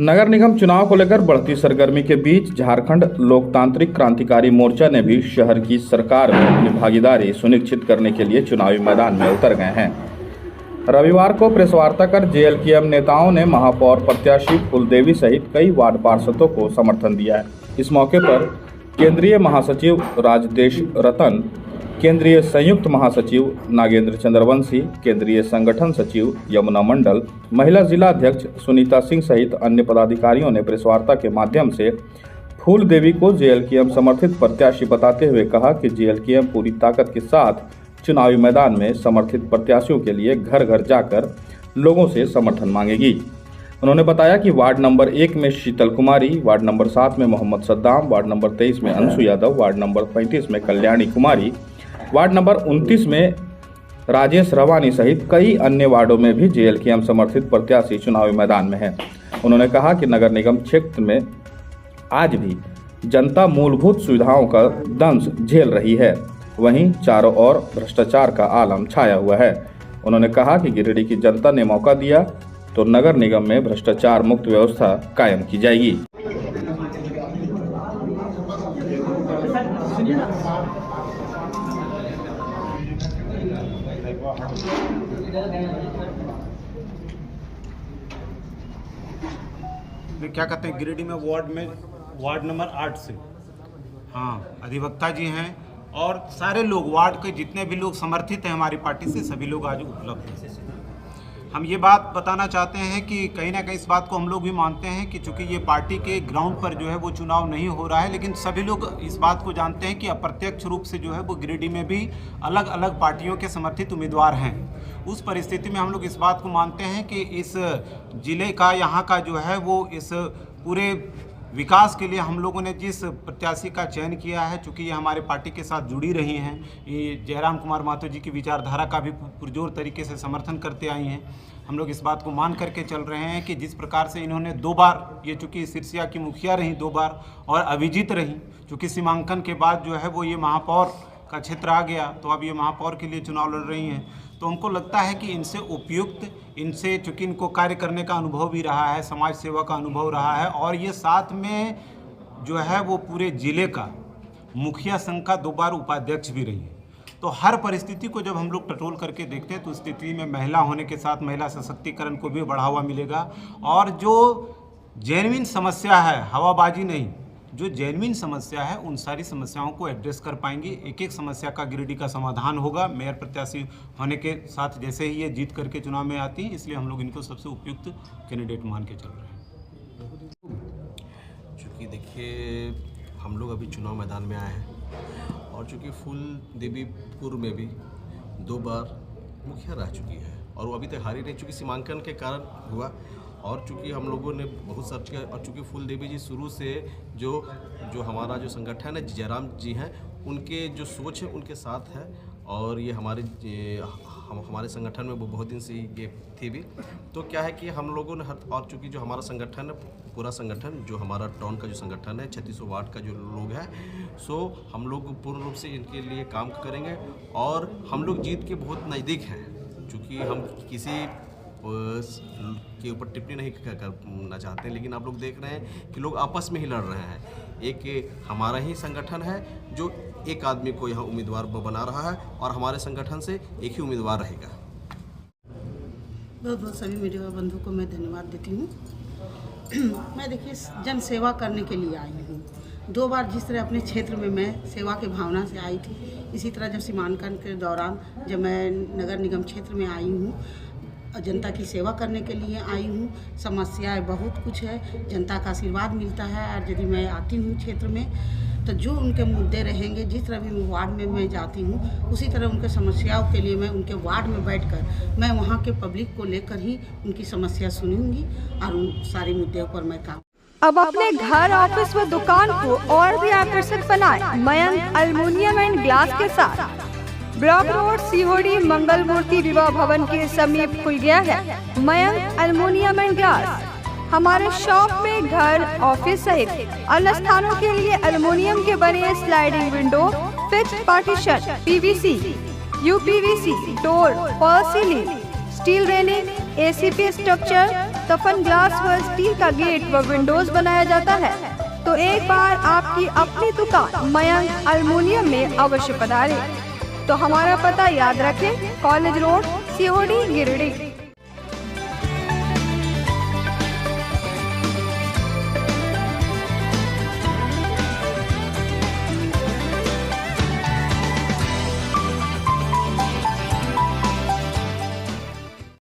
नगर निगम चुनाव को लेकर बढ़ती सरगर्मी के बीच झारखंड लोकतांत्रिक क्रांतिकारी मोर्चा ने भी शहर की सरकार में अपनी भागीदारी सुनिश्चित करने के लिए चुनावी मैदान में उतर गए हैं। रविवार को प्रेस वार्ता कर जेएलकेएम नेताओं ने महापौर प्रत्याशी फूलदेवी सहित कई वार्ड पार्षदों को समर्थन दिया है। इस मौके पर केंद्रीय महासचिव राजदेश रतन, केंद्रीय संयुक्त महासचिव नागेंद्र चंद्रवंशी, केंद्रीय संगठन सचिव यमुना मंडल, महिला जिला अध्यक्ष सुनीता सिंह सहित अन्य पदाधिकारियों ने प्रेस वार्ता के माध्यम से फूलदेवी को जेएलकेएम समर्थित प्रत्याशी बताते हुए कहा कि जेएलकेएम पूरी ताकत के साथ चुनावी मैदान में समर्थित प्रत्याशियों के लिए घर घर जाकर लोगों से समर्थन मांगेगी। उन्होंने बताया कि वार्ड नंबर 1 में शीतल कुमारी, वार्ड नंबर 7 में मोहम्मद सद्दाम, वार्ड नंबर 23 में अंशु यादव, वार्ड नंबर 35 में कल्याणी कुमारी, वार्ड नंबर 29 में राजेश रवानी सहित कई अन्य वार्डों में भी जेएलकेएम समर्थित प्रत्याशी चुनावी मैदान में हैं। उन्होंने कहा कि नगर निगम क्षेत्र में आज भी जनता मूलभूत सुविधाओं का दंश झेल रही है, वहीं चारों ओर भ्रष्टाचार का आलम छाया हुआ है। उन्होंने कहा कि गिरिडीह की जनता ने मौका दिया तो नगर निगम में भ्रष्टाचार मुक्त व्यवस्था कायम की जाएगी। क्या कहते हैं, गिरिडीह में वार्ड नंबर 8 से अधिवक्ता जी हैं और सारे लोग, वार्ड के जितने भी लोग समर्थित हैं हमारी पार्टी से, सभी लोग आज उपलब्ध हैं। हम ये बात बताना चाहते हैं कि कहीं ना कहीं इस बात को हम लोग भी मानते हैं कि चूंकि ये पार्टी के ग्राउंड पर जो है वो चुनाव नहीं हो रहा है, लेकिन सभी लोग इस बात को जानते हैं कि अप्रत्यक्ष रूप से जो है वो गिरिडीह में भी अलग अलग पार्टियों के समर्थित उम्मीदवार हैं। उस परिस्थिति में हम लोग इस बात को मानते हैं कि इस जिले का, यहाँ का जो है वो इस पूरे विकास के लिए हम लोगों ने जिस प्रत्याशी का चयन किया है, चूँकि ये हमारे पार्टी के साथ जुड़ी रही हैं, ये जयराम कुमार महतो जी की विचारधारा का भी पुरजोर तरीके से समर्थन करते आई हैं। हम लोग इस बात को मान करके चल रहे हैं कि जिस प्रकार से इन्होंने 2 बार, ये चूँकि सिरसिया की मुखिया रहीं 2 बार और अविजित रहीं, चूँकि सीमांकन के बाद जो है वो ये महापौर का क्षेत्र आ गया, तो अब ये महापौर के लिए चुनाव लड़ रही हैं। तो हमको लगता है कि इनसे उपयुक्त, इनसे चूँकि इनको कार्य करने का अनुभव भी रहा है, समाज सेवा का अनुभव रहा है, और ये साथ में जो है वो पूरे ज़िले का मुखिया संघ का 2 बार उपाध्यक्ष भी रही है। तो हर परिस्थिति को जब हम लोग टटोल करके देखते हैं तो स्थिति में महिला होने के साथ महिला सशक्तिकरण को भी बढ़ावा मिलेगा, और जो जेन्युइन समस्या है, हवाबाजी नहीं, जो जेन्युइन समस्या है उन सारी समस्याओं को एड्रेस कर पाएंगे। एक एक समस्या का गिरिडीह का समाधान होगा। मेयर प्रत्याशी होने के साथ जैसे ही ये जीत करके चुनाव में आती है, इसलिए हम लोग इनको सबसे उपयुक्त कैंडिडेट मान के चल रहे हैं। चूँकि देखिए हम लोग अभी चुनाव मैदान में आए हैं, और चूँकि फूलदेवीपुर में भी 2 बार मुखिया रह चुकी है और वो अभी तक हारी नहीं, चूँकि सीमांकन के कारण हुआ, और चूँकि हम लोगों ने बहुत सर्च किया, और चूँकि फूलदेवी जी शुरू से जो हमारा जो संगठन है, जयराम जी हैं, उनके जो सोच है उनके साथ है, और ये हमारे संगठन में वो बहुत दिन से ये थी भी। तो क्या है कि हम लोगों ने और चूँकि जो हमारा संगठन है, पूरा संगठन जो हमारा टाउन का जो संगठन है, 3600 वार्ड का जो लोग है, सो हम लोग पूर्ण रूप से इनके लिए काम करेंगे, और हम लोग जीत के बहुत नज़दीक हैं। चूँकि हम किसी के ऊपर टिप्पणी नहीं करना चाहते, लेकिन आप लोग देख रहे हैं कि लोग आपस में ही लड़ रहे हैं। एक हमारा ही संगठन है जो एक आदमी को यहाँ उम्मीदवार बना रहा है, और हमारे संगठन से एक ही उम्मीदवार रहेगा। बहुत बहुत सभी मीडिया बंधु को मैं धन्यवाद देती हूँ। मैं देखिए जन सेवा करने के लिए आई हूँ। 2 बार जिस तरह अपने क्षेत्र में मैं सेवा की भावना से आई थी, इसी तरह जब सीमांकन के दौरान जब मैं नगर निगम क्षेत्र में आई हूँ, जनता की सेवा करने के लिए आई हूँ। समस्याएं बहुत कुछ है, जनता का आशीर्वाद मिलता है, और यदि मैं आती हूँ क्षेत्र में तो जो उनके मुद्दे रहेंगे, जिस तरह भी वार्ड में मैं जाती हूँ, उसी तरह उनके समस्याओं के लिए मैं उनके वार्ड में बैठकर मैं वहाँ के पब्लिक को लेकर ही उनकी समस्या सुनूंगी, और उन सारे मुद्दों पर मैं काम। अब अपने घर, ऑफिस व दुकान को और भी आकर्षक बनाएं मयंक एल्युमिनियम एंड ग्लास के साथ। ब्लॉक रोड, सीहोड़ी, मंगल मूर्ति विवाह भवन के समीप खुल गया है मयंक एल्युमिनियम एंड ग्लास। हमारे शॉप में घर, ऑफिस सहित अन्य स्थानों के लिए एल्युमिनियम के बने sliding window, fixed partition, PVC, UPVC, door, fall ceiling, steel railing, ACP structure, टफन ग्लास व स्टील का गेट व विंडोज बनाया जाता है, तो एक बार आपकी अपनी दुकान मयंक एल्युमिनियम में अवश्य पधारें। तो हमारा पता याद रखें, कॉलेज रोड, सीहोडी, गिरिडीह।